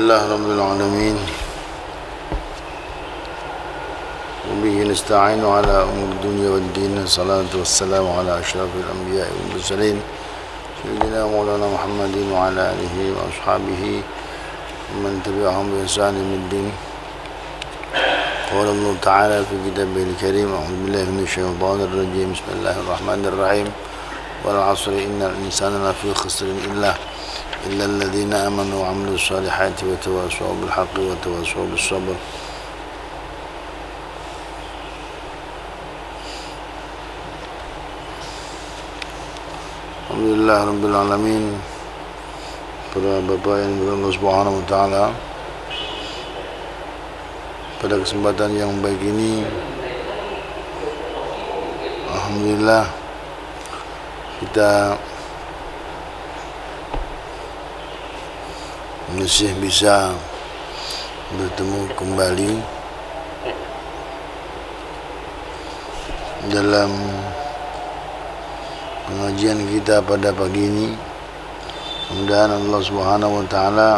Alhamdulillah Rabbil Alamin. Wabihi nasta'inu ala umur dunia wal din. Salatu wassalamu ala ashrafil anbiya wal mursalin Sayyidina Maulana Muhammadin wa ala alihi wa ashabihi man tabi'ahum bi ihsan ila din. Qala Allah Ta'ala fi kitabihil karim. A'udzu billahi minasy syaithanir rajim. Bismillahirrahmanirrahim. Wal 'asri innal insana lafi khusrin illa الذين آمنوا وعملوا الصالحات وتواصوا بالحق وتواصوا بالصبر. Alhamdulillah Rabbil Alamin. Para Bapak yang berkata Allah Subhanahu Wa Ta'ala, pada kesempatan yang baik ini Alhamdulillah kita masih bisa bertemu kembali dalam pengajian kita pada pagi ini. Mudah-mudahan Allah Subhanahu Wa Ta'ala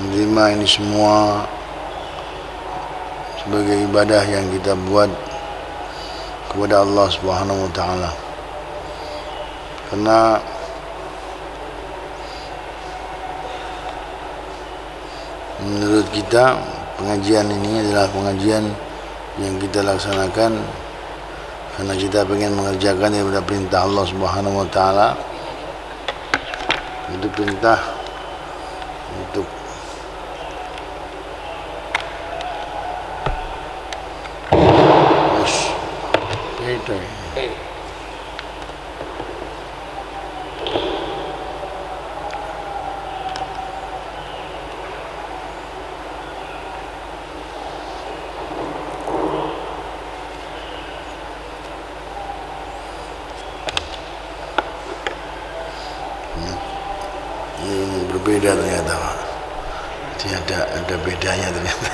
menerima ini semua sebagai ibadah yang kita buat kepada Allah Subhanahu Wa Ta'ala. Karena menurut kita pengajian ini adalah pengajian yang kita laksanakan karena kita ingin mengerjakan daripada perintah Allah Subhanahu Wa Ta'ala. Itu perintah untuk berbeda ternyata, Pak. Ada bedanya ternyata.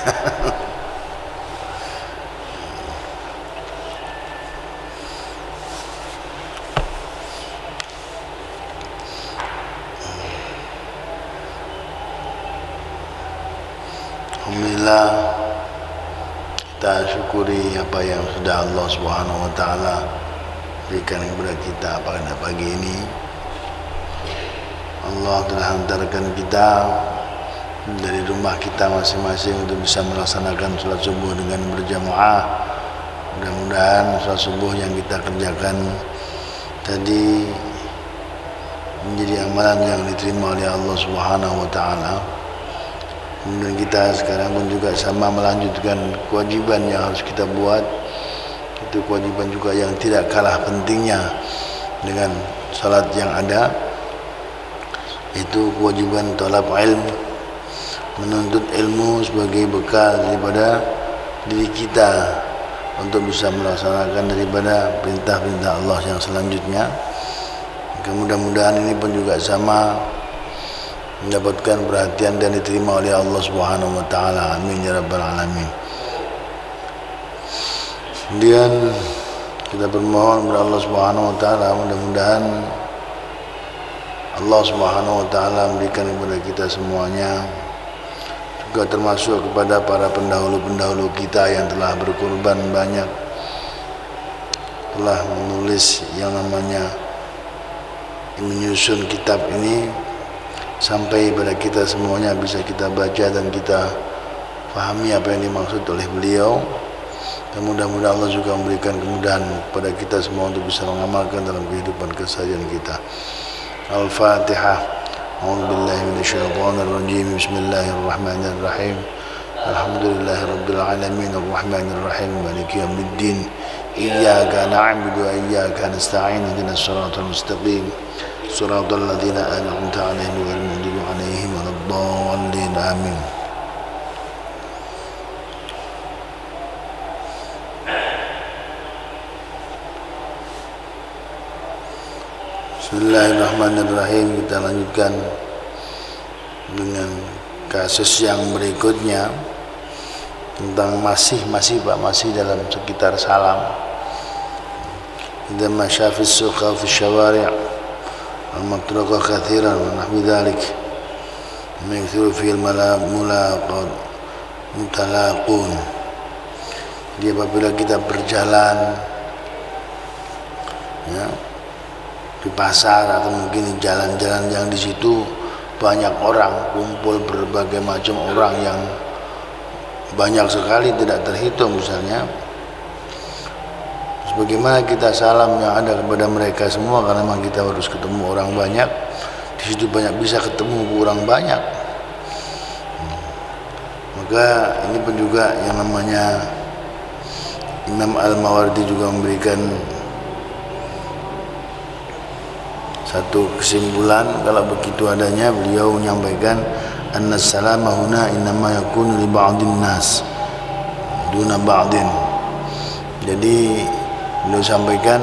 Alhamdulillah, kita syukuri apa yang sudah Allah Subhanahu Wa Ta'ala berikan kepada kita pada pagi ini. Allah telah hantarkan kita dari rumah kita masing-masing untuk bisa melaksanakan sholat subuh dengan berjamaah. Mudah-mudahan sholat subuh yang kita kerjakan tadi menjadi amalan yang diterima oleh Allah Subhanahu Wa Ta'ala. Kemudian kita sekarang pun juga sama melanjutkan kewajiban yang harus kita buat. Itu kewajiban juga yang tidak kalah pentingnya dengan salat yang ada. Itu kewajiban talab ilmu, menuntut ilmu sebagai bekal daripada diri kita untuk bisa melaksanakan daripada perintah-perintah Allah yang selanjutnya. Mudah-mudahan ini pun juga sama mendapatkan perhatian dan diterima oleh Allah Subhanahu Wa Ta'ala. Amin ya Rabbal Alamin. Kemudian kita bermohon kepada Allah Subhanahu Wa Ta'ala, mudah-mudahan Allah Subhanahu Wa Ta'ala memberikan kepada kita semuanya, juga termasuk kepada para pendahulu-pendahulu kita yang telah berkorban banyak, telah menulis yang namanya menyusun kitab ini sampai pada kita semuanya bisa kita baca dan kita fahami apa yang dimaksud oleh beliau. Dan mudah-mudahan Allah juga memberikan kemudahan kepada kita semua untuk bisa mengamalkan dalam kehidupan keseharian kita. Al-Fatihah. A'udzu billahi minasyaitonir rajim. Bismillahirrahmanirrahim. Alhamdulillahirabbil alamin arrahmanir rahim maliki yaumiddin. Iyyaka na'budu wa iyyaka nasta'in. Ihdinas siratal mustaqim. Siratal ladzina an'amta 'alaihim ghairil maghdubi 'alaihim waladdallin. Amin. Bismillahirrahmanirrahim. Kita lanjutkan dengan kasus yang berikutnya. tentang masih Pak, masih dalam sekitar salam. Idza masya fi as-suq aw fi asy-syawari' al-matruqa katsiran wa nahwi dzalik yakthiru fihi al-mulaqat mutalaqun. Jadi apabila kita berjalan ya di pasar atau mungkin di jalan-jalan yang di situ banyak orang, kumpul berbagai macam orang yang banyak sekali tidak terhitung misalnya, bagaimana kita salam yang ada kepada mereka semua, karena memang kita harus ketemu orang banyak di situ, banyak bisa ketemu orang banyak. Maka ini pun juga yang namanya Imam Al-Mawardi juga memberikan satu kesimpulan. Kalau begitu adanya, beliau menyampaikan anna salama huna innama yakunu li ba'din nas duna ba'din. Jadi beliau sampaikan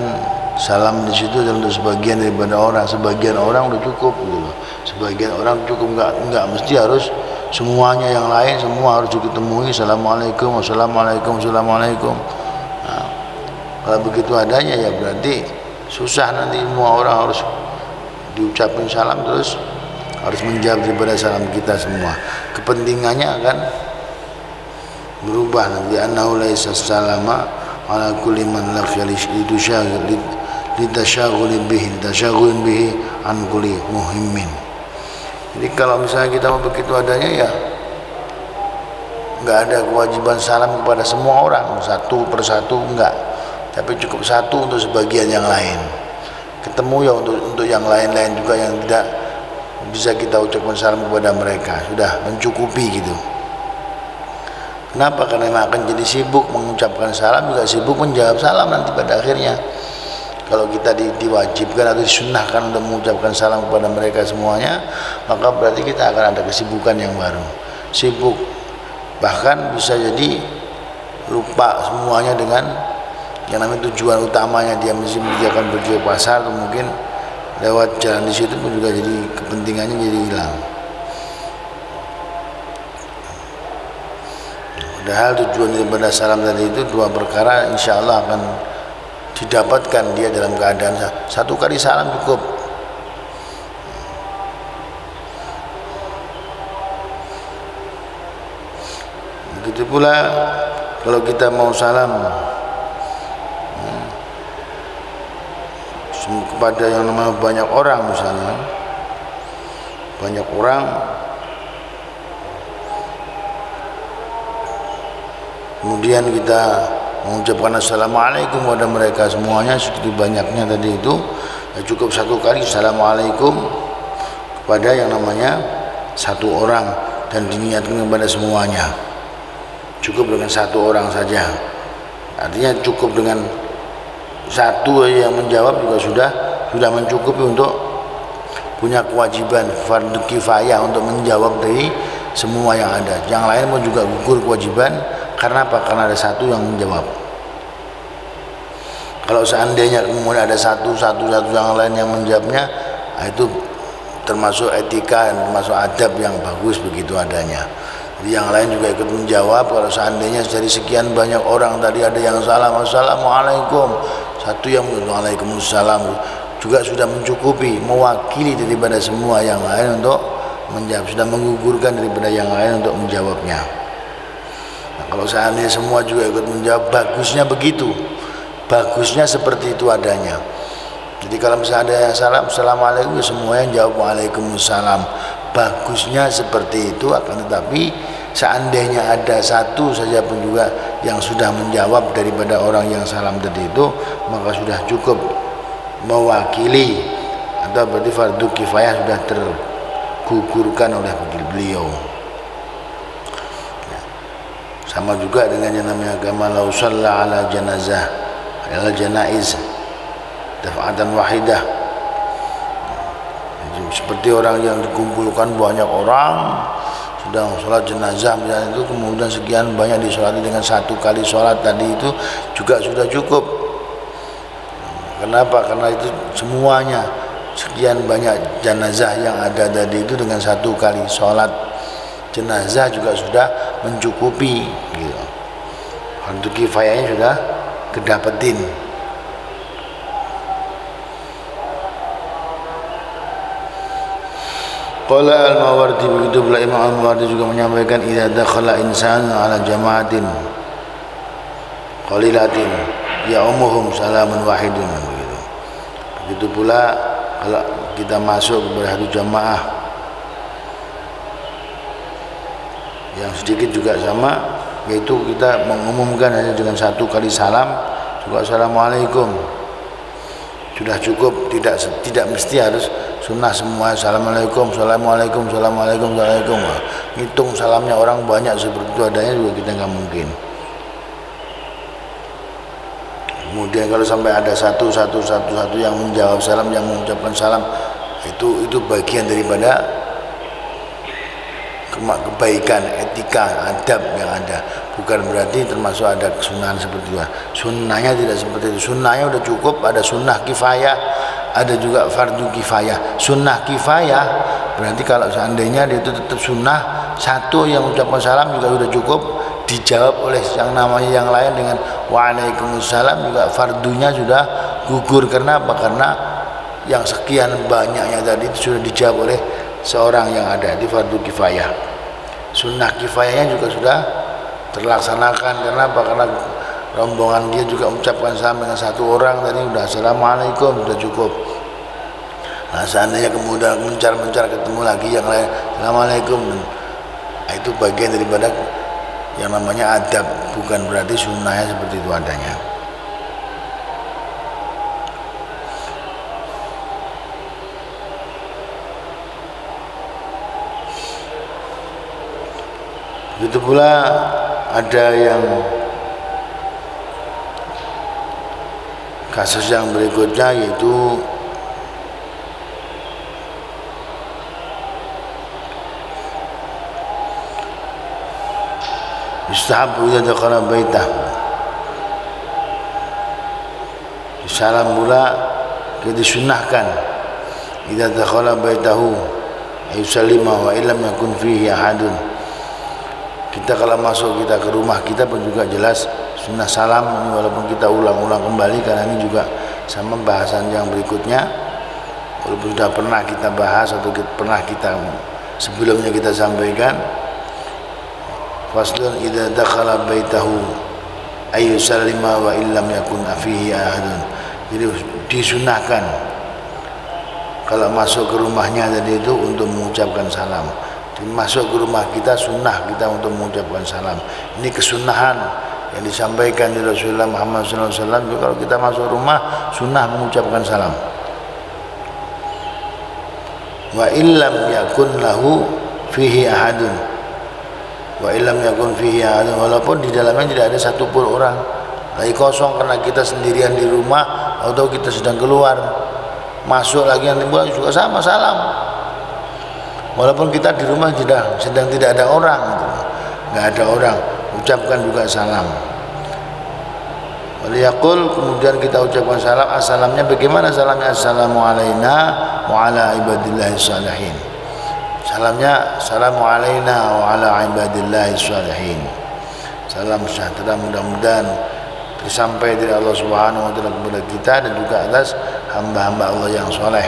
salam di situ adalah untuk sebagian daripada orang, sebagian orang udah cukup gitu loh. Sebagian orang cukup, enggak mesti harus semuanya, yang lain semua harus ditemui assalamualaikum wassalamualaikum wassalamualaikum. Nah, kalau begitu adanya ya berarti susah, nanti semua orang harus diucapin salam terus harus menjawab daripada salam kita semua. Kepentingannya akan berubah nanti. Annahu laisa salama ala kulli man laqiya litasyagul bihi an kulli muhimmin. Jadi kalau misalnya kita mau begitu adanya ya enggak ada kewajiban salam kepada semua orang satu persatu, enggak, tapi cukup satu untuk sebagian yang lain. Ketemu ya untuk yang lain-lain juga yang tidak bisa kita ucapkan salam kepada mereka, sudah mencukupi gitu. Kenapa? Karena memang akan jadi sibuk mengucapkan salam, juga sibuk menjawab salam nanti pada akhirnya. Kalau kita diwajibkan atau disunnahkan untuk mengucapkan salam kepada mereka semuanya, maka berarti kita akan ada kesibukan yang baru, sibuk, bahkan bisa jadi lupa semuanya dengan yang namanya tujuan utamanya. Dia mesti akan pergi ke pasar atau mungkin lewat jalan di situ pun juga jadi kepentingannya jadi hilang. Padahal tujuan daripada salam tadi itu dua perkara, insya Allah akan didapatkan dia dalam keadaan satu kali salam cukup. Begitu pula kalau kita mau salam kepada yang namanya banyak orang, misalnya banyak orang, kemudian kita mengucapkan assalamualaikum kepada mereka semuanya, segitu banyaknya tadi itu ya cukup satu kali assalamualaikum kepada yang namanya satu orang dan diniatkan kepada semuanya, cukup dengan satu orang saja. Artinya cukup dengan satu yang menjawab juga sudah mencukupi untuk punya kewajiban fardu kifayah untuk menjawab dari semua yang ada. Yang lain pun juga gugur kewajiban. Karena apa? Karena ada satu yang menjawab. Kalau seandainya kemudian ada satu yang lain yang menjawabnya, itu termasuk etika dan termasuk adab yang bagus begitu adanya. Jadi yang lain juga ikut menjawab. Kalau seandainya dari sekian banyak orang tadi ada yang salam assalamualaikum, satu yang waalaikumsalam, juga sudah mencukupi, mewakili daripada semua yang lain untuk menjawab, sudah menggugurkan daripada yang lain untuk menjawabnya. Nah, kalau seandainya semua juga ikut menjawab, bagusnya begitu, bagusnya seperti itu adanya. Jadi kalau misalnya ada yang salam assalamualaikum, semua yang jawab waalaikumsalam, bagusnya seperti itu. Akan tetapi seandainya ada satu saja pun juga yang sudah menjawab daripada orang yang salam tadi itu, maka sudah cukup mewakili, atau berarti fardu kifayah sudah tergugurkan oleh beliau. Sama juga dengan yang namanya kama law shalla ala janazah ala janaiz daf'atan wahidah, seperti orang yang dikumpulkan banyak orang sedang sholat jenazah misalnya, itu kemudian sekian banyak disolati dengan satu kali sholat tadi itu juga sudah cukup. Kenapa? Karena itu semuanya sekian banyak jenazah yang ada tadi itu dengan satu kali sholat jenazah juga sudah mencukupi gitu. Fardu kifayahnya sudah kedapetin. Qala al-Mawardi, begitu pula Imam al-Mawardi juga menyampaikan idza dakhala insanu ala jama'atin qalilatin ya ummuhum salamun wahidun begitu. Begitu pula kalau kita masuk kepada satu jamaah yang sedikit juga sama, yaitu kita mengumumkan hanya dengan satu kali salam, juga assalamualaikum, sudah cukup. Tidak mesti harus sunnah semua assalamualaikum, assalamualaikum, assalamualaikum, assalamualaikum. Hitung salamnya orang banyak seperti itu adanya juga kita nggak mungkin. Kemudian kalau sampai ada satu yang menjawab salam, yang mengucapkan salam, itu bagian daripada kebaikan, etika, adab yang ada. Bukan berarti termasuk ada kesunahan seperti itu. Sunnahnya tidak seperti itu. Sunnahnya udah cukup, ada sunnah kifayah, ada juga fardu kifayah. Sunnah kifayah berarti kalau seandainya itu tetap sunnah, satu yang ucapkan salam juga sudah cukup, dijawab oleh yang namanya yang lain dengan waalaikumsalam, juga fardunya sudah gugur. Karena apa? Karena yang sekian banyaknya tadi itu sudah dijawab oleh seorang yang ada di fardu kifayah. Sunnah kifayahnya juga sudah terlaksanakan. Karena apa? Karena rombongan dia juga ucapkan salam dengan satu orang tadi udah assalamualaikum, sudah cukup. Nah seandainya kemudian mencar ketemu lagi yang lain assalamualaikum, nah, itu bagian daripada yang namanya adab, bukan berarti sunnahnya seperti itu adanya. Begitu pula ada yang kasus yang berikutnya, yaitu yustahabbu idza dakhala baitah, salam pula disunnahkan idza dakhala baitahu ayusallima wa illam yakun fihi ahadun. Kita kalau masuk kita ke rumah kita pun juga jelas sunnah salam ini, walaupun kita ulang-ulang kembali karena ini juga sama bahasan yang berikutnya, walaupun sudah pernah kita bahas atau pernah kita sebelumnya kita sampaikan. Faslun idza dakhala baitahu ayyusallima wa illam yakun fihi ahadun. Jadi disunahkan kalau masuk ke rumahnya tadi itu untuk mengucapkan salam. Masuk ke rumah kita sunnah kita untuk mengucapkan salam. Ini kesunahan yang disampaikan di Rasulullah Muhammad SAW. Kalau kita masuk rumah sunnah mengucapkan salam. Wa illam yakun lahu fihi ahadun, wa illam yakun fihi ahadun, walaupun di dalamnya tidak ada satupun orang, lagi kosong karena kita sendirian di rumah atau kita sedang keluar, masuk lagi yang timbul juga sama salam. Walaupun kita di rumah sedang tidak ada orang, nggak ada orang, ucapkan juga salam. Waliyaqul, kemudian kita ucapkan salam. Assalamnya bagaimana salamnya? Assalamu alaina wa ala ibadillahi shalihin. Salamnya assalamu alaina wa ala ibadillahi shalihin. Salam sejahtera mudah-mudahan tersampai dari Allah Subhanahu wa taala kepada kita dan juga atas hamba-hamba Allah yang soleh.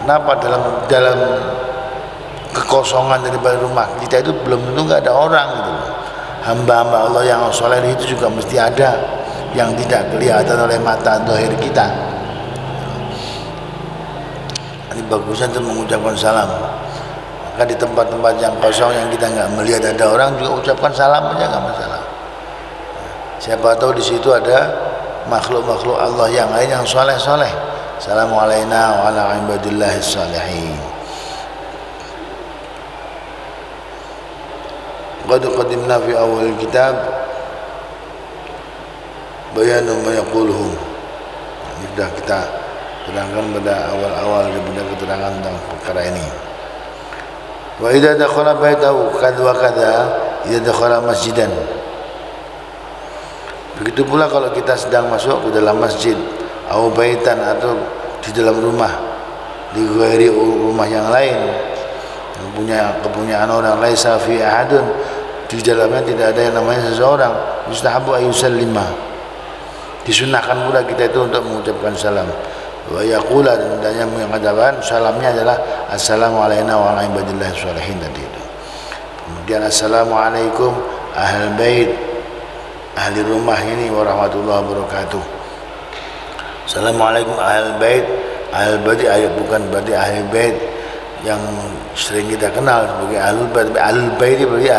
Kenapa dalam kekosongan daripada rumah kita itu belum tentu nggak ada orang gitu. Hamba-hamba Allah yang soleh itu juga mesti ada yang tidak kelihatan oleh mata zahir kita. Ini bagusnya untuk mengucapkan salam. Maka di tempat-tempat yang kosong yang kita nggak melihat ada orang juga ucapkan salam aja nggak masalah. Siapa tahu di situ ada makhluk-makhluk Allah yang lain yang soleh-soleh. Assalamu alaina wa ala ibadillahi shalihin. Qad qadimna fi awal kitab bayanu ma yaquluhu. Ini sudah kita terangkan pada awal-awal daripada keterangan tentang perkara ini. Wa idza dakhala baitahu kadza wa kadza idza dakhala masjidan. Begitu pula kalau kita sedang masuk ke dalam masjid atau baitan atau di dalam rumah, di ghairi rumah yang lain, kepunyaan orang, laisa fi ahadun, di dalamnya tidak ada yang namanya seseorang, yustahabu ayyusallima, disunahkan pula kita itu untuk mengucapkan salam. Wa yaqula, dan yang mengatakan salamnya adalah assalamu alaina wa ala ibadillah sholihin tadi itu. Kemudian assalamualaikum ahlul bait, ahli rumah ini warahmatullahi wabarakatuh. Assalamualaikum ahlul bait, ahlul bait bukan berarti ahli bait yang sering kita kenal sebagai ahlul bait. Ahlul bait berarti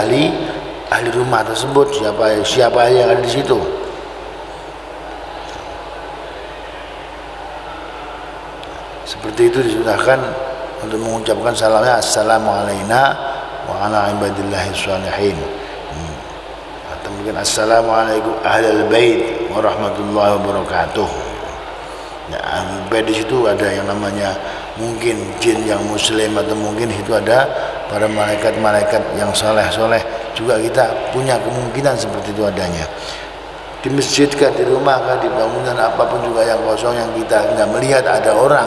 ahli rumah tersebut, siapa yang ada di situ. Seperti itu disunahkan untuk mengucapkan salamnya assalamu alaina wa ala ibadillahi sholihin. Atau mungkin assalamualaikum ahlul bait warahmatullahi wabarakatuh. Nah, ahlul bait di situ ada yang namanya mungkin jin yang muslim, atau mungkin itu ada para malaikat-malaikat yang soleh-soleh, juga kita punya kemungkinan seperti itu adanya. Di masjid kah, di rumah kah, di bangunan apapun juga yang kosong yang kita nggak melihat ada orang,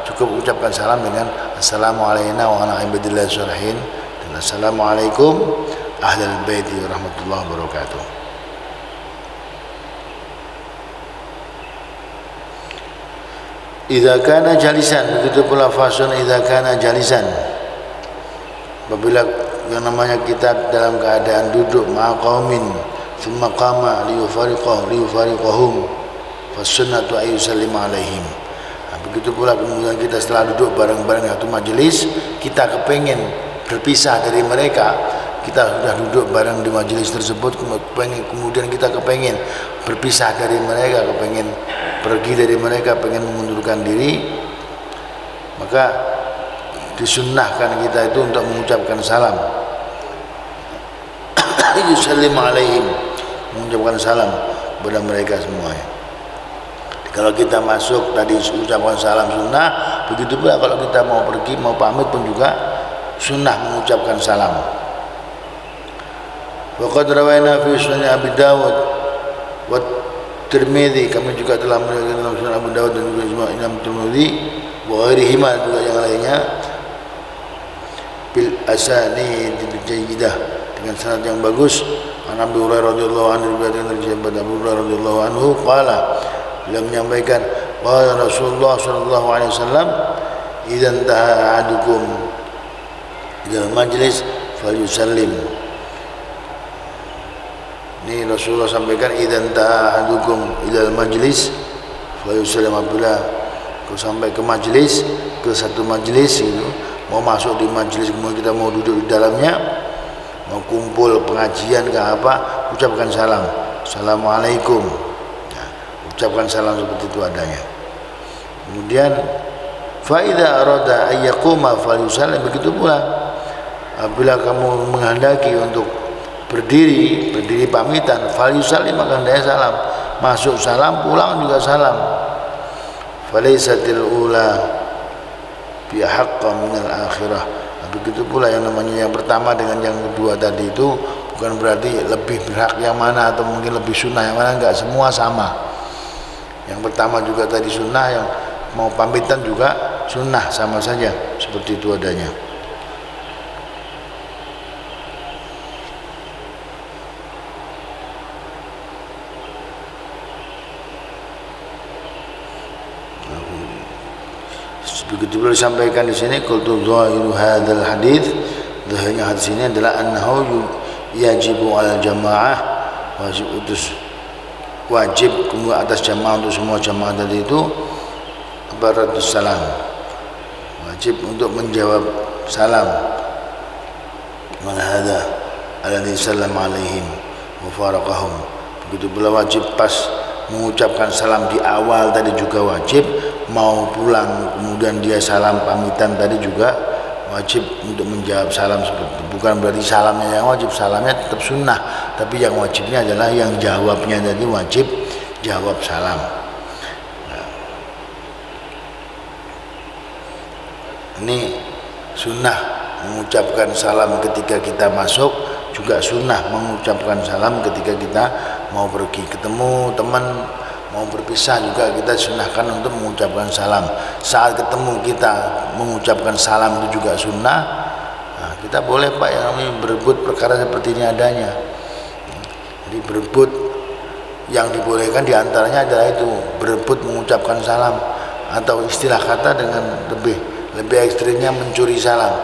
cukup ucapkan salam dengan assalamu alaina wa ala ibadillahi sholihin dan assalamualaikum ahlul bait warahmatullahi wabarakatuh. Idza kana jalisan, begitu pula fasun idza kana jalisan, apabila yang namanya kita dalam keadaan duduk maqamin thumma qama liyufariqahum fasunnatu ayyusallima alaihim. Begitu pula kemudian kita setelah duduk bareng-bareng satu majelis, kita kepengen berpisah dari mereka, kita sudah duduk bareng di majelis tersebut, kemudian kita kepengen berpisah dari mereka, kepengen pergi dari mereka, pengen mengundurkan diri, maka disunnahkan kita itu untuk mengucapkan salam yusallim alaihim, mengucapkan salam kepada mereka semuanya. Kalau kita masuk tadi ucapkan salam sunnah, begitu pula kalau kita mau pergi, mau pamit pun juga sunnah mengucapkan salam. Wa qad rawaina fi sunan Abi Dawud wa Tirmidzi, kami juga telah meriwayatkan dalam sunan Abu Dawud dan juga Imam Tirmidzi wa ghairihima, juga yang lainnya, bil asanid jayyidah, dengan sanad yang bagus. An Abu Hurairah radhiyallahu anhu, dari sahabat Abu Hurairah radhiyallahu anhu qala, beliau menyampaikan qala Rasulullah sallallahu alaihi wasallam, idzan taha ahadukum ila majlis falyusallim. Ini Rasulullah sampaikan idzan taha ahadukum ila majlis falyusallim, apabila kau sampai ke majlis, ke satu majlis itu, mau masuk di majlis, kemudian kita mau duduk di dalamnya, mau kumpul pengajian ke apa, ucapkan salam, assalamualaikum. Nah, ucapkan salam seperti itu adanya. Kemudian fa idza arada ay yaquma falyusallim, begitu pula apabila kamu menghendaki untuk berdiri pamitan, falyusallim, maka hendaknya salam, masuk salam, pulang juga salam. Falaysatil ula bi haqqa minal akhirah. Begitu pula yang namanya yang pertama dengan yang kedua tadi itu bukan berarti lebih berhak yang mana atau mungkin lebih sunnah yang mana, enggak, semua sama. Yang pertama juga tadi sunnah, yang mau pamitan juga sunnah, sama saja seperti itu adanya. Begitu pula disampaikan di sini, qultu dhahiru hadzal hadits, zahirnya hadis ini adalah annahu yajibu al jamaah, wajib kemudian atas jamaah, untuk semua jamaah tadi itu, baratus salam, wajib untuk menjawab salam, man hadza alladhi sallama alaihim wa faraqahum. Begitu pula wajib pas mengucapkan salam di awal tadi juga wajib, mau pulang kemudian dia salam pamitan tadi juga wajib untuk menjawab salam seperti itu. Bukan berarti salamnya yang wajib, salamnya tetap sunnah, tapi yang wajibnya adalah yang jawabnya tadi wajib jawab salam. Nah, ini sunnah mengucapkan salam ketika kita masuk, juga sunnah mengucapkan salam ketika kita mau pergi ketemu teman, mau berpisah juga kita sunahkan untuk mengucapkan salam. Saat ketemu kita mengucapkan salam itu juga sunnah. Kita boleh Pak yang namanya berebut perkara seperti ini adanya. Jadi berebut yang dibolehkan diantaranya adalah itu, berebut mengucapkan salam, atau istilah kata dengan lebih ekstrimnya mencuri salam.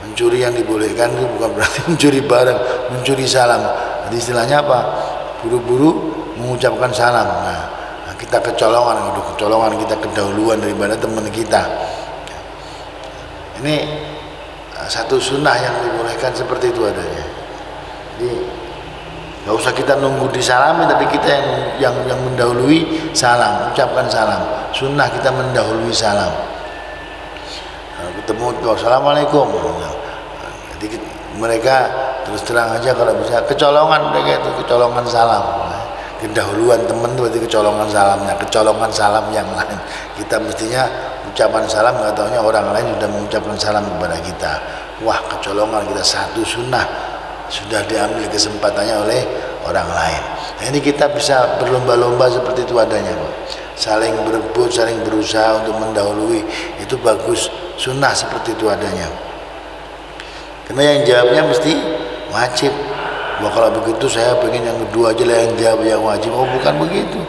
Mencuri yang dibolehkan itu bukan berarti mencuri barang, mencuri salam. Jadi istilahnya apa? Buru-buru mengucapkan salam. Nah, kita kecolongan kita kedahuluan daripada teman kita. Ini satu sunnah yang dibolehkan seperti itu adanya. Jadi nggak usah kita nunggu disalami, tapi kita yang mendahului salam, ucapkan salam. Sunnah kita mendahului salam. Ketemu assalamualaikum. Jadi mereka terus terang aja kalau bisa kecolongan, mereka itu kecolongan salam. Kedahuluan teman itu berarti kecolongan salamnya, kecolongan salam yang lain. Kita mestinya ucapan salam, nggak taunya orang lain sudah mengucapkan salam kepada kita. Wah, kecolongan kita, satu sunnah sudah diambil kesempatannya oleh orang lain. Nah, ini kita bisa berlomba-lomba seperti itu adanya, Pak. Saling berebut, saling berusaha untuk mendahului, itu bagus. Sunnah seperti itu adanya. Karena yang jawabnya mesti wajib. Wah, kalau begitu saya pengen yang kedua aja lah yang jawab yang wajib. Oh, bukan begitu.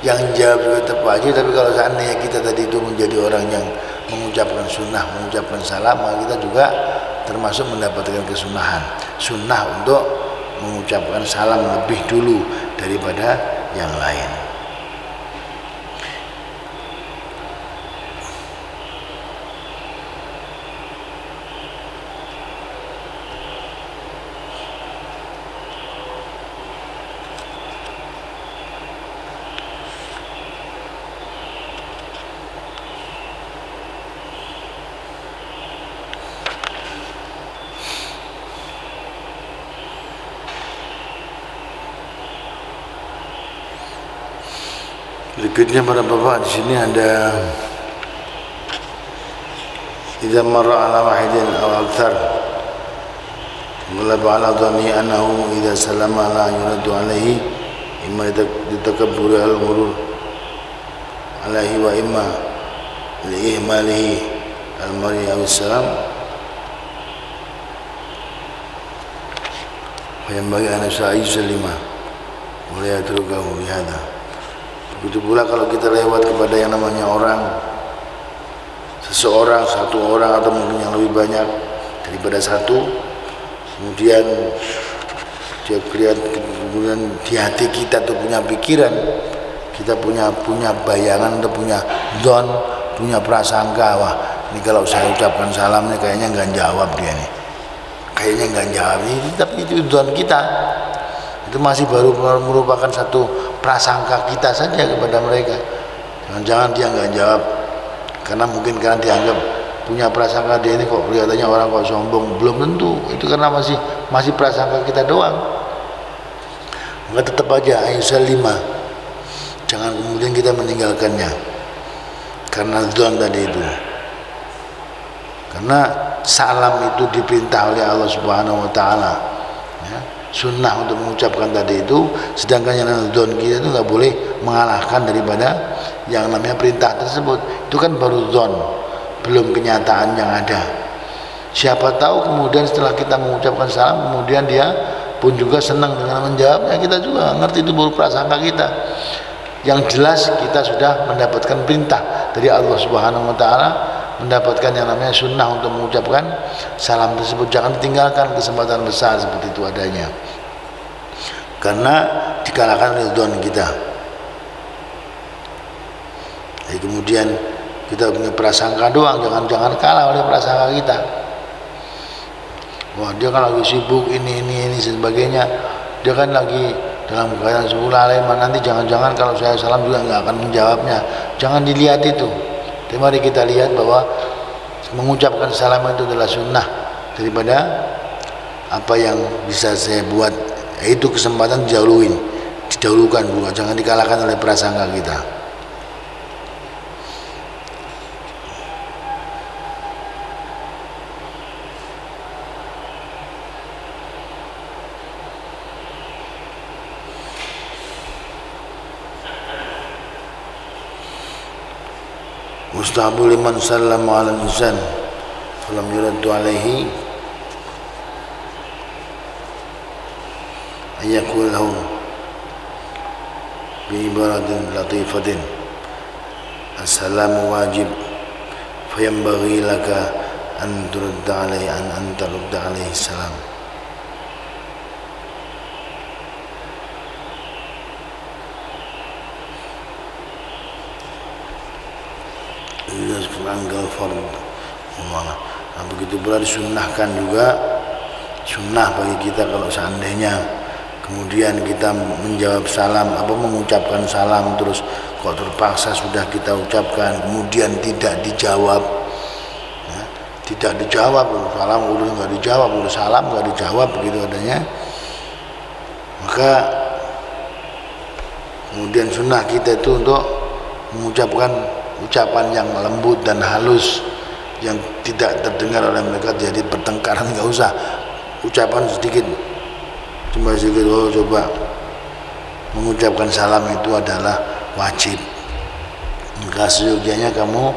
Yang jawab juga tetap wajib, tapi kalau seandainya kita tadi itu menjadi orang yang mengucapkan sunnah, mengucapkan salam, maka kita juga termasuk mendapatkan kesunahan. Sunnah untuk mengucapkan salam lebih dulu daripada yang lain. Berikutnya para bapak, di sini ada idza marra ala wahidin aw akthar ghalaba ala dhanni annahu idza salama la yuradu alaihi imma litakabbur al-murur alaihi wa imma li ihmalihi al-mari aw salam wa yanbaghi an yusallima wa la yatrukahu li hadha. Begitu pula kalau kita lewat kepada yang namanya seseorang, satu orang atau mungkin yang lebih banyak daripada satu, kemudian dia kemudian di hati kita tuh punya pikiran, kita punya bayangan, atau punya dzon, punya prasangka, wah ini kalau saya ucapkan salam nih kayaknya nggak jawab dia nih, kayaknya nggak jawab ini, tapi itu dzon kita. Itu masih baru merupakan satu prasangka kita saja kepada mereka. Jangan-jangan dia nggak jawab karena dianggap punya prasangka dia ini kok kelihatannya orang kok sombong. Belum tentu, itu karena masih prasangka kita doang. Maka tetap aja ayusallima, jangan kemudian kita meninggalkannya karena dzon tadi itu. Karena salam itu diperintah oleh Allah Subhanahu wa taala, ya. Sunnah untuk mengucapkan tadi itu, sedangkan yang namanya dzon kita itu nggak boleh mengalahkan daripada yang namanya perintah tersebut. Itu kan baru dzon, belum kenyataan yang ada. Siapa tahu kemudian setelah kita mengucapkan salam, kemudian dia pun juga senang dengan menjawabnya, kita juga ngerti itu baru prasangka kita. Yang jelas kita sudah mendapatkan perintah dari Allah Subhanahu wa taala, mendapatkan yang namanya sunnah untuk mengucapkan salam tersebut. Jangan tinggalkan kesempatan besar seperti itu adanya, karena dikalahkan oleh dzon kita. Jadi kemudian kita punya prasangka doang, jangan kalah oleh prasangka kita. Wah, dia kan lagi sibuk ini sebagainya, dia kan lagi dalam keadaan sulaiman, nanti jangan-jangan kalau saya salam juga nggak akan menjawabnya. Jangan dilihat itu. Tapi mari kita lihat bahwa mengucapkan salam itu adalah sunnah daripada apa yang bisa saya buat, yaitu kesempatan didahulukan, bukan, jangan dikalahkan oleh prasangka kita. Mustahabu liman sallama ala insan falam yuraddu alaihi ayakul lahu bi ibaratin latifatin assalamu wajib fayambaghi laka an turudda alaihi an tarudda alaihi salam. Anggal fard. Nah, begitu pula disunnahkan juga, sunnah bagi kita kalau seandainya kemudian kita menjawab salam, mengucapkan salam terus kok terpaksa sudah kita ucapkan kemudian tidak dijawab, ya, tidak dijawab, salam udah nggak dijawab, udah salam nggak dijawab begitu adanya, maka kemudian sunnah kita itu untuk mengucapkan ucapan yang lembut dan halus yang tidak terdengar oleh mereka, jadi pertengkaran nggak usah, ucapan sedikit, cuma sedikit. Coba mengucapkan salam itu adalah wajib, maka seyogianya kamu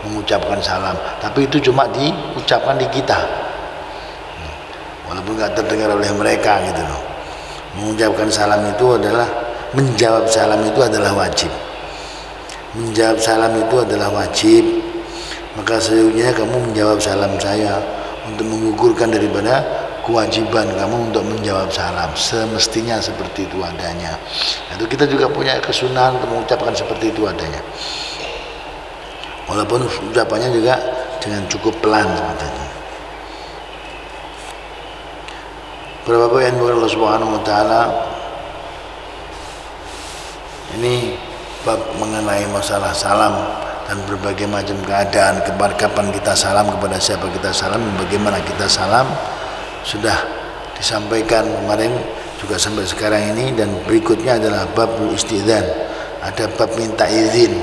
mengucapkan salam, tapi itu cuma diucapkan di kita, walaupun nggak terdengar oleh mereka gitu loh. Mengucapkan salam itu adalah, menjawab salam itu adalah wajib. Menjawab salam itu adalah wajib, maka seyogianya kamu menjawab salam saya untuk menggugurkan daripada kewajiban kamu untuk menjawab salam. Semestinya seperti itu adanya. Itu kita juga punya kesunahan untuk mengucapkan seperti itu adanya, walaupun ucapannya juga dengan cukup pelan sebetulnya. Para bapak yang dimuliakan Allah Subhanahu wa taala, ini bab mengenai masalah salam dan berbagai macam keadaan, kapan kita salam, kepada siapa kita salam, bagaimana kita salam, sudah disampaikan kemarin juga sampai sekarang ini. Dan berikutnya adalah babul istidzan, ada bab minta izin,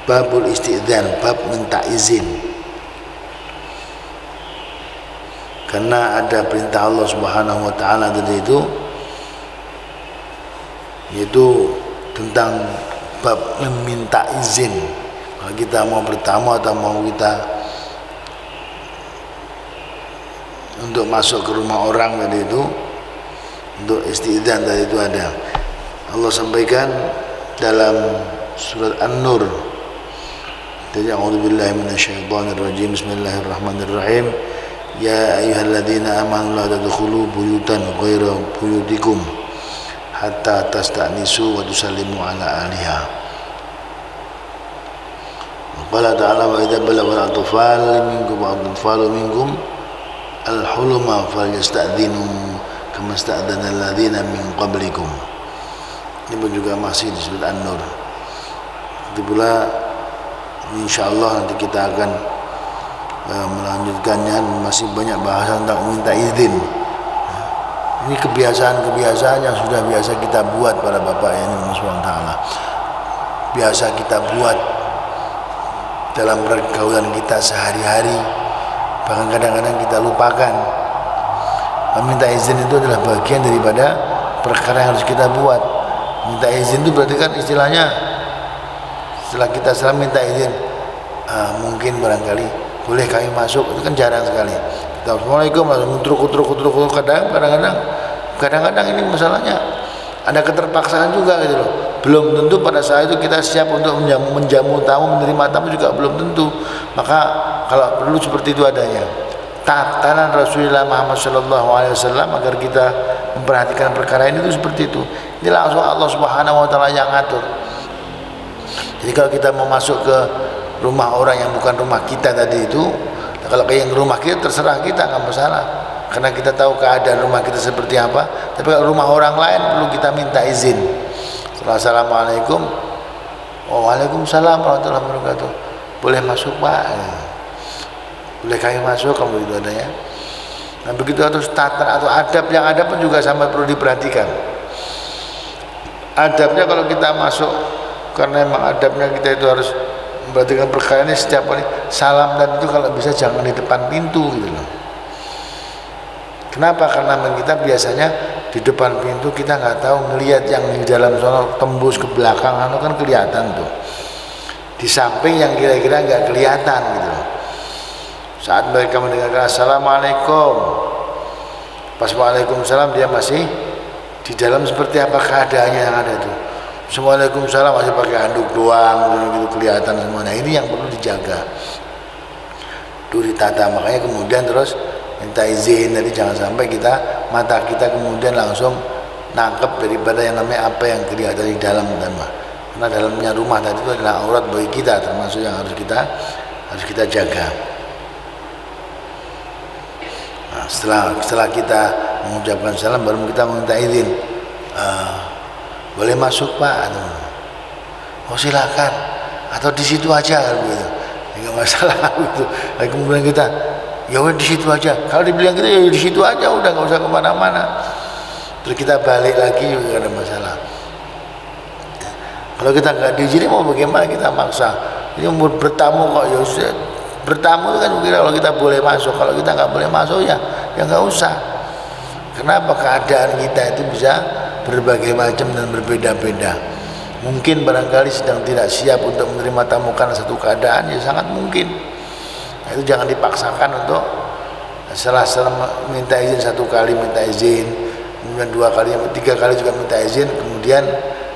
babul istidzan, bab minta izin, karena ada perintah Allah Subhanahu wa taala tadi itu, yaitu tentang bab meminta izin. Kalau kita mau bertamu atau mau kita untuk masuk ke rumah orang tadi itu, untuk istidzan tadi itu ada. Allah sampaikan dalam surat An-Nur, A'udzubillahi minasyaitonirrajim, bismillahirrahmanirrahim, ya ayyuhalladzina amanu la tadkhulu buyutan ghaira buyutikum hatta tasta'nisu wa tusallimu ala ahliha. Qala ta'ala wa idza balagha al-atfalu minkum al-huluma falyasta'dhinu kama sta'dhana alladhina min qablikum. Ini pun juga masih di surat An-Nur. Itu pula insyaallah nanti kita akan melanjutkannya, masih banyak bahasan tentang minta izin. Ini kebiasaan-kebiasaan yang sudah biasa kita buat para bapak yang Allah SWT, biasa kita buat dalam pergaulan kita sehari-hari, bahkan kadang-kadang kita lupakan. Meminta izin itu adalah bagian daripada perkara yang harus kita buat. Minta izin itu berarti kan istilahnya setelah kita salam minta izin, mungkin barangkali boleh kami masuk, itu kan jarang sekali. Assalamualaikum, langsung kutruk. Kadang-kadang ini masalahnya ada keterpaksaan juga gitu loh. Belum tentu pada saat itu kita siap untuk menjamu tamu, menerima tamu juga belum tentu. Maka kalau perlu seperti itu adanya. Tatanan Rasulullah Muhammad SAW agar kita memperhatikan perkara ini itu seperti itu. Ini langsung Allah Subhanahu wa taala yang ngatur. Jadi kalau kita mau masuk ke rumah orang yang bukan rumah kita tadi itu, kalau kayak yang rumah kita terserah kita, nggak masalah, karena kita tahu keadaan rumah kita seperti apa. Tapi kalau rumah orang lain perlu kita minta izin. Assalamualaikum, waalaikumsalam warahmatullahi wabarakatuh, boleh masuk pak, boleh kami masuk, kamu itu adanya. Nah begitu terus tata atau adab, yang ada pun juga sama perlu diperhatikan. Adabnya kalau kita masuk, karena memang adabnya kita itu harus memperhatikan perkara ini setiap kali salam, dan itu kalau bisa jangan di depan pintu gitu loh. Kenapa? Karena kita biasanya di depan pintu kita nggak tahu ngelihat yang di dalam sana, tembus ke belakang itu kan kelihatan tuh. Di samping yang kira-kira nggak kelihatan gitu loh. Saat mereka mendengarkan assalamualaikum, pas waalaikumsalam dia masih di dalam seperti apa keadaannya yang ada itu. Waalaikumsalam masih pakai handuk doang gitu kelihatan semuanya. Ini yang perlu dijaga. Itu ditata, makanya kemudian terus minta izin. Jadi jangan sampai mata kita kemudian langsung nangkep daripada yang namanya apa yang kelihatan di dalam rumah. Karena dalamnya rumah tadi itu adalah aurat bagi kita, termasuk yang harus kita jaga. Nah, setelah kita mengucapkan salam baru kita meminta izin. Boleh masuk Pak? Oh silakan. Atau di situ aja gitu. Enggak masalah gitu. Lalu kemudian kita ya udah di situ aja. Kalau dibilang gitu ya di situ aja, udah nggak usah kemana-mana. Terus kita balik lagi juga ada masalah. Kalau kita nggak diizinin mau bagaimana, kita maksa. Ini mau bertamu kok ya usah. Bertamu itu kan kira kalau kita boleh masuk, kalau kita nggak boleh masuk ya nggak usah. Kenapa? Keadaan kita itu bisa berbagai macam dan berbeda-beda. Mungkin barangkali sedang tidak siap untuk menerima tamu karena satu keadaan, ya sangat mungkin. Nah, itu jangan dipaksakan untuk setelah minta izin satu kali minta izin, kemudian dua kali, tiga kali juga minta izin, kemudian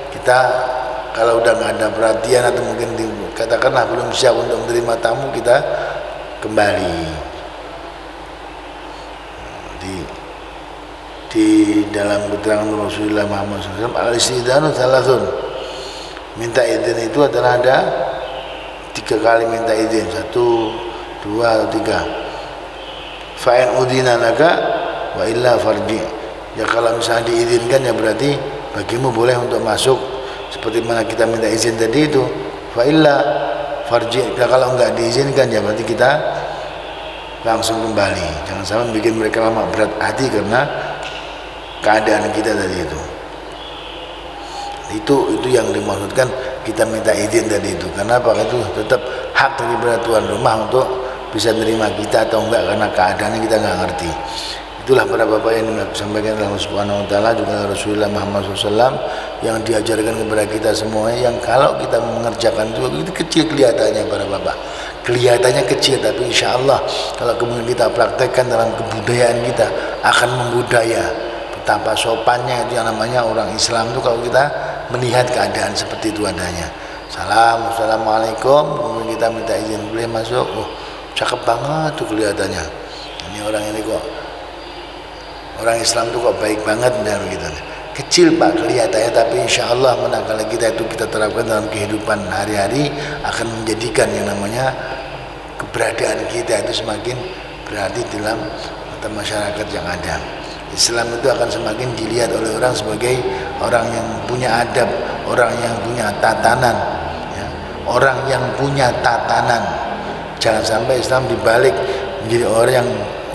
kita kalau udah nggak ada perhatian atau mungkin katakanlah belum siap untuk menerima tamu, kita kembali. Di dalam keterangan Rasulullah Muhammad SAW, al-istidanu thalathun, minta izin itu adalah ada 3 kali minta izin, 1, 2 atau 3. Fa'in udhina laka wa illa farji. Ya kalau misalnya diizinkan ya berarti bagimu boleh untuk masuk, seperti mana kita minta izin tadi itu. Fa illa farji. Kalau enggak diizinkan ya berarti kita langsung kembali. Jangan sampai bikin mereka lama berat hati karena keadaan kita tadi itu. Itu yang dimaksudkan kita minta izin tadi itu. Kenapa? Itu tetap hak daripada tuan rumah untuk bisa menerima kita atau enggak, karena keadaannya kita enggak ngerti. Itulah para bapak yang disampaikan oleh Allah Subhanahu Wa Taala, juga Rasulullah Muhammad SAW yang diajarkan kepada kita semuanya. Yang kalau kita mengerjakan itu kecil kelihatannya para bapak, kelihatannya kecil, tapi insya Allah kalau kemudian kita praktekkan dalam kebudayaan kita akan membudaya. Betapa sopannya itu yang namanya orang Islam itu kalau kita melihat keadaan seperti itu adanya. Assalamualaikum, kemudian kita minta izin boleh masuk. Oh, cakep banget tuh kelihatannya. Ini orang ini kok, orang Islam tuh kok baik banget dan begitu. Kecil Pak kelihatannya, tapi insya Allah manakala kita terapkan dalam kehidupan hari-hari akan menjadikan yang namanya keberadaan kita itu semakin berarti dalam mata masyarakat yang ada. Islam itu akan semakin dilihat oleh orang sebagai orang yang punya adab, orang yang punya tatanan, ya. Orang yang punya tatanan. Jangan sampai Islam dibalik menjadi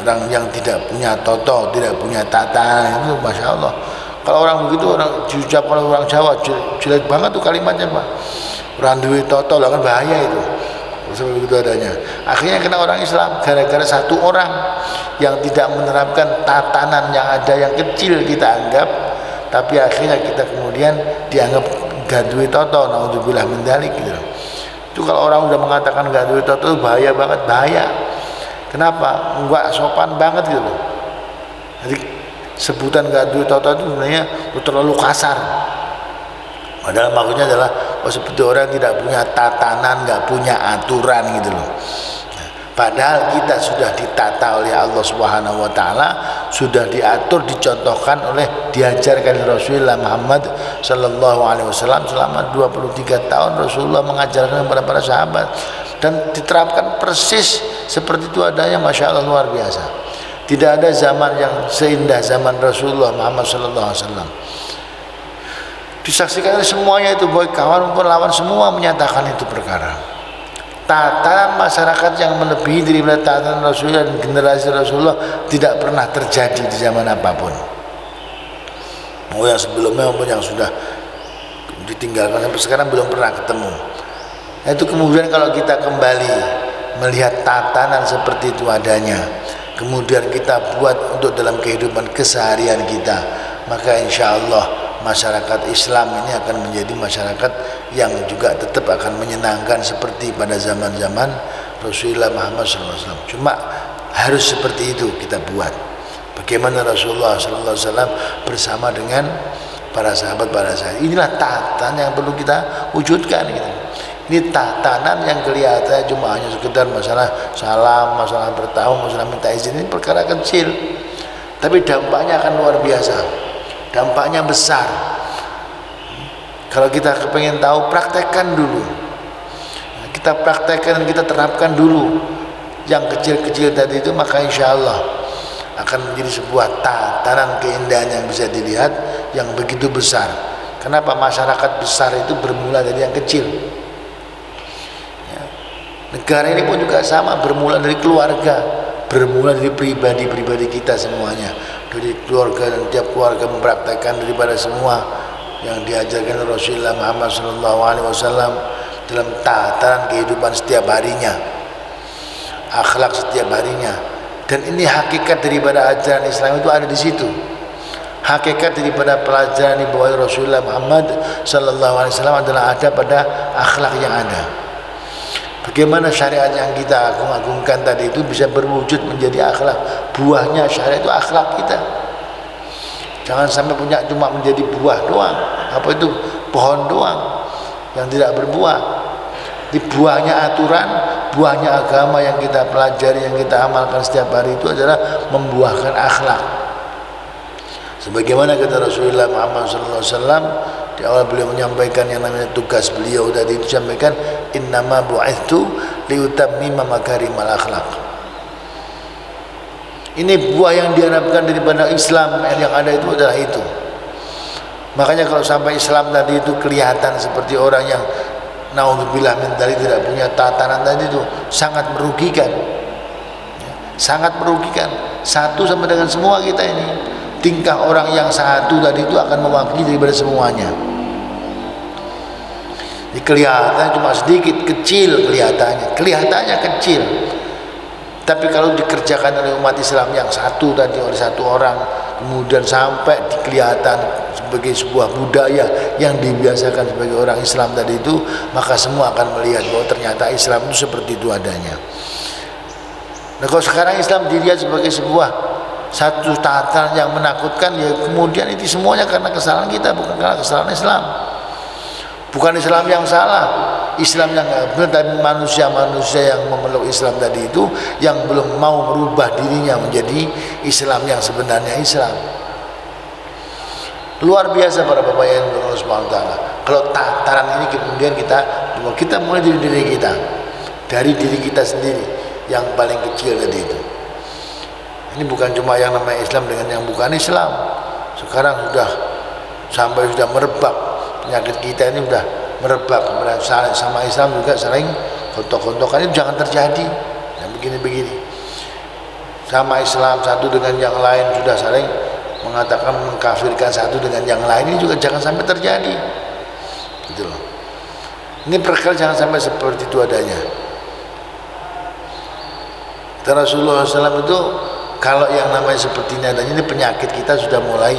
orang yang tidak punya toto, tidak punya tatanan. Itu masya Allah. Kalau orang begitu, orang diucapkan oleh orang Jawa jelek banget tuh kalimatnya Pak. Orang duwe toto lah kan bahaya itu. Seperti itu adanya. Akhirnya kena orang Islam gara-gara satu orang yang tidak menerapkan tatanan yang ada, yang kecil kita anggap, tapi akhirnya kita kemudian dianggap gak duwe toto, naudzubillah min dzalik gitu. Itu kalau orang udah mengatakan gak duwe toto itu bahaya banget, bahaya. Kenapa? Enggak sopan banget gitu loh. Jadi sebutan gak duwe toto itu sebenarnya terlalu kasar. Padahal maksudnya adalah seperti orang tidak punya tatanan, nggak punya aturan gitu loh. Padahal kita sudah ditata oleh Allah Subhanahu Wa Taala, sudah diatur, dicontohkan diajarkan Rasulullah Muhammad Sallallahu Alaihi Wasallam selama 23 tahun Rasulullah mengajarkan kepada para sahabat dan diterapkan persis seperti itu adanya. Masya Allah luar biasa. Tidak ada zaman yang seindah zaman Rasulullah Muhammad Sallallahu Alaihi Wasallam. Disaksikan semuanya itu, baik kawan maupun lawan, semua menyatakan itu perkara. Tatanan masyarakat yang melebihi daripada tatanan Rasulullah dan generasi Rasulullah tidak pernah terjadi di zaman apapun. Mau yang sebelumnya maupun yang sudah ditinggalkan sampai sekarang belum pernah ketemu. Nah, itu kemudian kalau kita kembali melihat tatanan seperti itu adanya, kemudian kita buat untuk dalam kehidupan keseharian kita, maka insya Allah masyarakat Islam ini akan menjadi masyarakat yang juga tetap akan menyenangkan seperti pada zaman-zaman Rasulullah Muhammad SAW. Cuma harus seperti itu kita buat. Bagaimana Rasulullah SAW bersama dengan para sahabat. Inilah tatanan yang perlu kita wujudkan gitu. Ini tatanan yang kelihatan cuma hanya sekedar masalah salam, masalah bertamu, masalah minta izin, ini perkara kecil, tapi dampaknya akan luar biasa, dampaknya besar. Kalau kita kepengen tahu, praktekkan dulu, kita praktekkan dan kita terapkan dulu yang kecil-kecil tadi itu, maka insya Allah akan menjadi sebuah tatanan keindahan yang bisa dilihat yang begitu besar. Kenapa? Masyarakat besar itu bermula dari yang kecil. Negara ini pun juga sama, bermula dari keluarga, bermula dari pribadi-pribadi kita semuanya, dari keluarga, dan tiap keluarga mempraktekkan daripada semua yang diajarkan Rasulullah Muhammad SAW dalam tatanan kehidupan setiap harinya, akhlak setiap harinya. Dan ini hakikat daripada ajaran Islam itu ada di situ. Hakikat daripada pelajaran yang dibawa Rasulullah Muhammad SAW adalah ada pada akhlak yang ada. Bagaimana syariat yang kita agung-agungkan tadi itu bisa berwujud menjadi akhlak. Buahnya syariat itu akhlak kita. Jangan sampai punya cuma menjadi buah doang. Apa itu? Pohon doang yang tidak berbuah. Di buahnya aturan, buahnya agama yang kita pelajari, yang kita amalkan setiap hari itu adalah membuahkan akhlak. Sebagaimana kata Rasulullah Muhammad SAW di awal beliau menyampaikan yang namanya tugas beliau tadi itu, sampaikan innama bu'ithtu liutammima makarimal akhlak. Ini buah yang diharapkan daripada Islam yang ada itu adalah itu. Makanya kalau sampai Islam tadi itu kelihatan seperti orang yang naudzubillah min dzalik tidak punya tatanan tadi itu, sangat merugikan. Sangat merugikan. Satu sama dengan semua kita ini. Tingkah orang yang satu tadi itu akan mewakili daripada semuanya. Ini kelihatan cuma sedikit, kecil kelihatannya kecil. Tapi kalau dikerjakan oleh umat Islam yang satu tadi, oleh satu orang, kemudian sampai kelihatan sebagai sebuah budaya yang dibiasakan sebagai orang Islam tadi itu, maka semua akan melihat bahwa ternyata Islam itu seperti itu adanya. Nah, kalau sekarang Islam dilihat sebagai sebuah satu tatanan yang menakutkan, ya kemudian itu semuanya karena kesalahan kita, bukan karena kesalahan Islam. Bukan Islam yang salah, Islam yang nggak benar, tapi manusia-manusia yang memeluk Islam tadi itu yang belum mau merubah dirinya menjadi Islam yang sebenarnya Islam. Luar biasa para bapak yang Allah Subhanahu wa taala. Kalau tataran ini kemudian kita mulai dari diri kita sendiri yang paling kecil tadi itu. Ini bukan cuma yang namanya Islam dengan yang bukan Islam. Sekarang sudah merebak, penyakit kita ini sudah merebak, sama Islam juga saling gontok-gontokan. Itu jangan terjadi yang begini-begini. Sama Islam satu dengan yang lain sudah saling mengatakan, mengkafirkan satu dengan yang lain, ini juga jangan sampai terjadi, gitu loh. Ini perkara jangan sampai seperti itu adanya. Dan Rasulullah SAW itu, kalau yang namanya seperti ini adanya, ini penyakit kita sudah mulai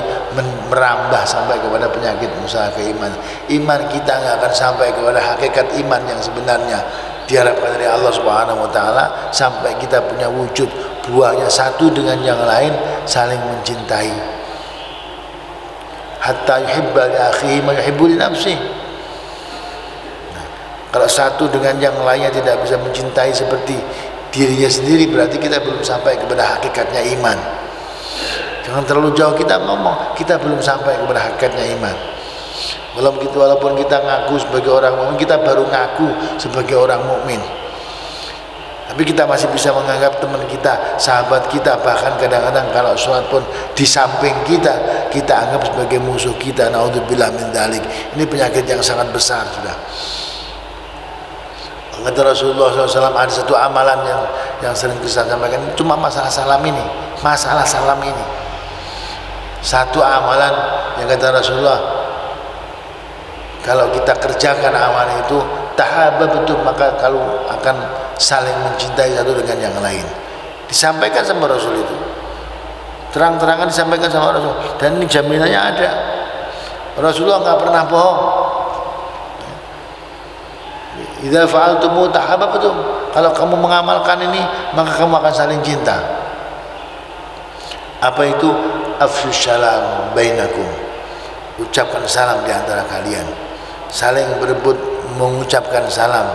merambah sampai kepada penyakit musalah iman. Iman kita nggak akan sampai kepada hakikat iman yang sebenarnya diharapkan dari Allah Subhanahu wa taala, sampai kita punya wujud buahnya satu dengan yang lain saling mencintai. Hatta yuhibba li akhihi ma yuhibbu li nafsihi. Nah, kalau satu dengan yang lainnya tidak bisa mencintai seperti dirinya sendiri, berarti kita belum sampai kepada hakikatnya iman. Jangan terlalu jauh kita ngomong, kita belum sampai kepada hakikatnya iman. Walaupun kita ngaku sebagai orang mukmin, kita baru ngaku sebagai orang mukmin. Tapi kita masih bisa menganggap teman kita, sahabat kita, bahkan kadang-kadang kalau sholat pun di samping kita anggap sebagai musuh kita. Naudzubillah min dzalik. Ini penyakit yang sangat besar sudah. Kata Rasulullah SAW, ada satu amalan yang sering kita sampaikan, cuma masalah salam ini. Satu amalan yang kata Rasulullah, kalau kita kerjakan amalan itu, tahabba betul, maka kalau akan saling mencintai satu dengan yang lain. Disampaikan sama Rasul itu, terang-terangan disampaikan sama Rasul, dan ini jaminannya ada. Rasulullah nggak pernah bohong. Idza fa'altum tahabbtum. Kalau kamu mengamalkan ini, maka kamu akan saling cinta. Apa itu? Afsyus salam bainakum. Ucapkan salam di antara kalian. Saling berebut mengucapkan salam.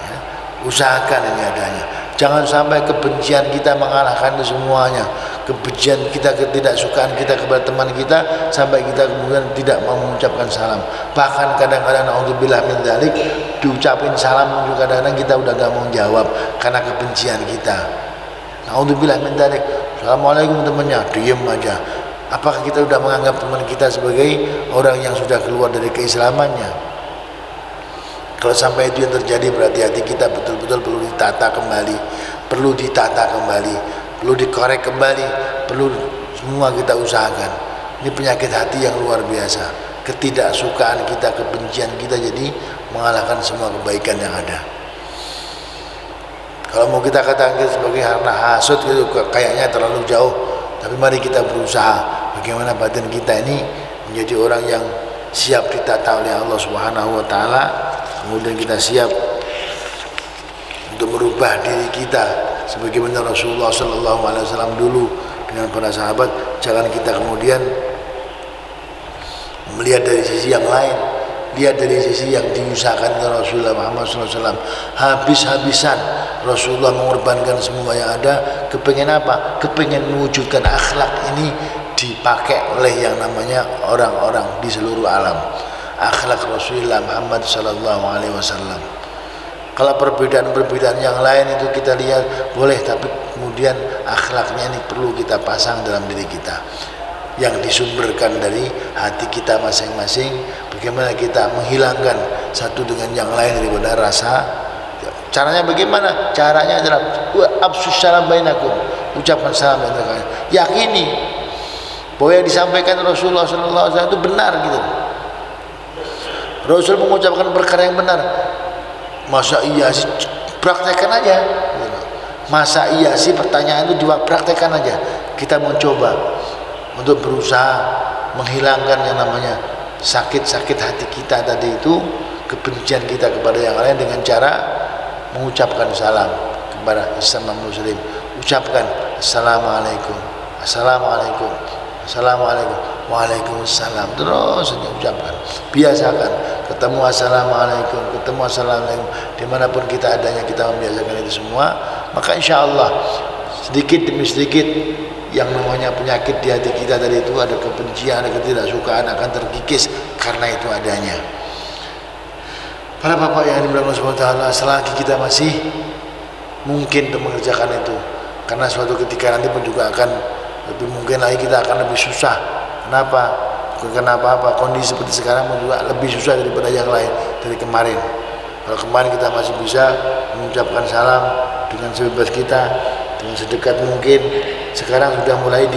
Ya. Usahakan ini adanya. Jangan sampai kebencian kita mengalahkan semuanya. Kebencian kita, ketidaksukaan kita kepada teman kita sampai kita kemudian tidak mau mengucapkan salam. Bahkan kadang-kadang naudzubillah min dzalik, diucapin salam juga kadang-kadang kita udah gak mau jawab karena kebencian kita. Naudzubillah min dzalik. Assalamualaikum temannya, diem aja. Apakah kita sudah menganggap teman kita sebagai orang yang sudah keluar dari keislamannya? Kalau sampai itu yang terjadi, berarti hati kita betul-betul perlu ditata kembali, perlu ditata kembali, perlu dikorek kembali, perlu semua kita usahakan. Ini penyakit hati yang luar biasa. Ketidaksukaan kita, kebencian kita jadi mengalahkan semua kebaikan yang ada. Kalau mau kita katakan sebagai karena hasud gitu, kayaknya terlalu jauh. Tapi mari kita berusaha bagaimana batin kita ini menjadi orang yang siap ditata oleh Allah Subhanahu wa taala. Kemudian kita siap untuk merubah diri kita sebagaimana Rasulullah sallallahu alaihi wasallam dulu dengan para sahabat. Jangan kita kemudian melihat dari sisi yang lain, lihat dari sisi yang diusahakan oleh Rasulullah Muhammad SAW. Habis-habisan Rasulullah mengorbankan semua yang ada. Kepengen apa? Kepengen mewujudkan akhlak ini dipakai oleh yang namanya orang-orang di seluruh alam. Akhlak Rasulullah Muhammad SAW. Kalau perbedaan-perbedaan yang lain itu kita lihat boleh, tapi kemudian akhlaknya ini perlu kita pasang dalam diri kita, yang disumberkan dari hati kita masing-masing. Bagaimana kita menghilangkan satu dengan yang lain daripada rasa. Caranya bagaimana? Caranya adalah afsyus salam bainakum. Ucapkan salam antara kalian. Yakini bahwa yang disampaikan Rasulullah SAW itu benar gitu. Rasul mengucapkan perkara yang benar. Masa iya sih? Praktekkan aja. Masa iya sih? Pertanyaan itu dipraktekkan aja. Kita mencoba untuk berusaha menghilangkan yang namanya sakit-sakit hati kita tadi itu, kebencian kita kepada yang lain dengan cara mengucapkan salam kepada sesama muslim. Ucapkan assalamualaikum, assalamualaikum, assalamualaikum, waalaikumsalam. Terus saja ucapkan, biasakan. Ketemu assalamualaikum, ketemu assalamualaikum, dimanapun kita adanya kita membiasakan itu semua. Maka insya Allah sedikit demi sedikit yang namanya penyakit di hati kita tadi itu, ada kebencian, ada ketidaksukaan, akan terkikis karena itu adanya. Para bapak yang dimuliakan Allah Subhanahu wa taala, selagi kita masih mungkin untuk mengerjakan itu, karena suatu ketika nanti pun juga akan lebih mungkin lagi kita akan lebih susah. Kenapa? Bukan kenapa apa, kondisi seperti sekarang pun juga lebih susah daripada yang lain dari kemarin. Kalau kemarin kita masih bisa mengucapkan salam dengan sebebas kita, dengan sedekat mungkin, sekarang sudah mulai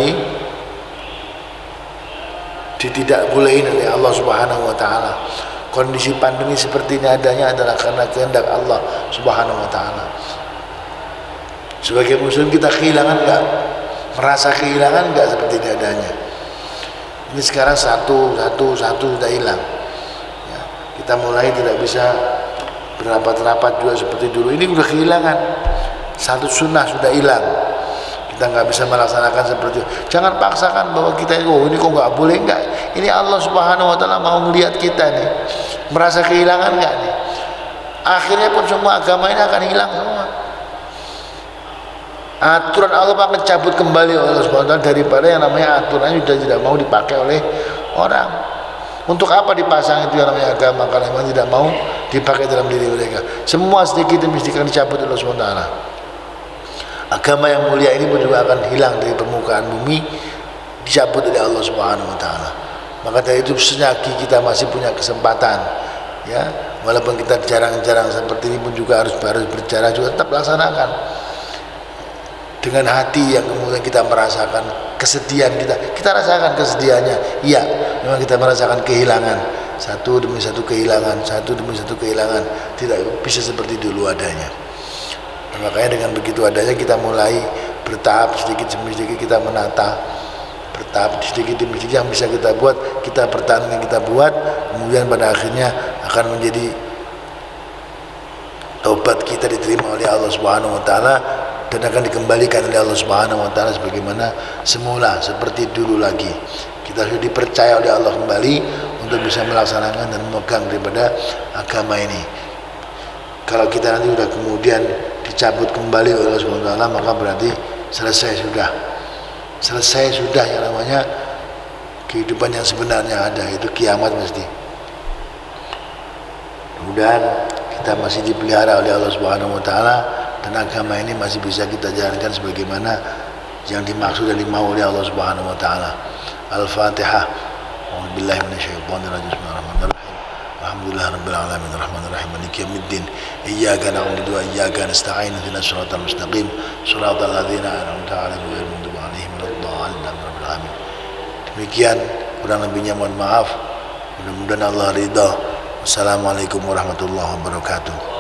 tidak bolehin oleh Allah Subhanahu wa taala. Kondisi pandemi seperti ini adanya adalah karena kehendak Allah Subhanahu wa taala. Sebagai muslim kita kehilangan enggak? Merasa kehilangan enggak seperti ini adanya? Ini sekarang satu sudah hilang. Ya, kita mulai tidak bisa berapat-rapat juga seperti dulu. Ini sudah kehilangan. Satu sunnah sudah hilang. Kita nggak bisa melaksanakan seperti itu. Jangan paksakan bahwa kita ini kok nggak boleh, enggak. Ini Allah Subhanahu wa taala mau melihat kita nih. Merasa kehilangan enggak nih? Akhirnya pun semua agama ini akan hilang semua. Aturan Allah akan cabut kembali oleh Allah Subhanahu wa taala daripada yang namanya aturannya sudah tidak mau dipakai oleh orang. Untuk apa dipasang itu yang namanya agama kalau memang tidak mau dipakai dalam diri mereka? Semua sedikit demi sedikit akan dicabut oleh Allah Subhanahu wa taala. Agama yang mulia ini pun juga akan hilang dari permukaan bumi, dicabut oleh Allah Subhanahu wa taala. Maka dari itu selagi kita masih punya kesempatan, ya, walaupun kita jarang-jarang seperti ini pun juga harus berbicara juga tetap laksanakan dengan hati yang kemudian kita merasakan kesedihan kita rasakan kesedihannya. Iya, memang kita merasakan kehilangan, satu demi satu kehilangan, satu demi satu kehilangan, tidak bisa seperti dulu adanya. Nah, makanya dengan begitu adanya kita mulai bertahap sedikit demi sedikit kita menata, bertahap sedikit demi sedikit yang bisa kita buat, kita pertahankan, kita buat, kemudian pada akhirnya akan menjadi taubat kita diterima oleh Allah Subhanahu wa taala dan akan dikembalikan oleh Allah Subhanahu wa taala sebagaimana semula, seperti dulu lagi. Kita sudah dipercaya oleh Allah kembali untuk bisa melaksanakan dan memegang daripada agama ini. Kalau kita nanti sudah kemudian dicabut kembali oleh Allah Subhanahu wa taala, maka berarti selesai sudah yang namanya kehidupan yang sebenarnya ada, itu kiamat mesti. Mudah-mudahan kita masih dipelihara oleh Allah Subhanahu wa taala dan agama ini masih bisa kita jalankan sebagaimana yang dimaksud dan dimau oleh Allah Subhanahu wa taala. Al-Fatihah. A'udzubillahi minasyaitonir rajim. Bismillahirrahmanirrahim. Alhamdulillah rabbil alamin arrahmanir rahim maliki yaumiddin. Iyyaka na'budu wa iyyaka nasta'in ihdinas siratal mustaqim siratal ladzina an'amta 'alaihim ghairil maghdubi 'alaihim waladdallin. Rabbil alamin. Demikian, kurang lebihnya mohon maaf. Mudah-mudahan Allah ridha. Wassalamualaikum warahmatullahi wabarakatuh.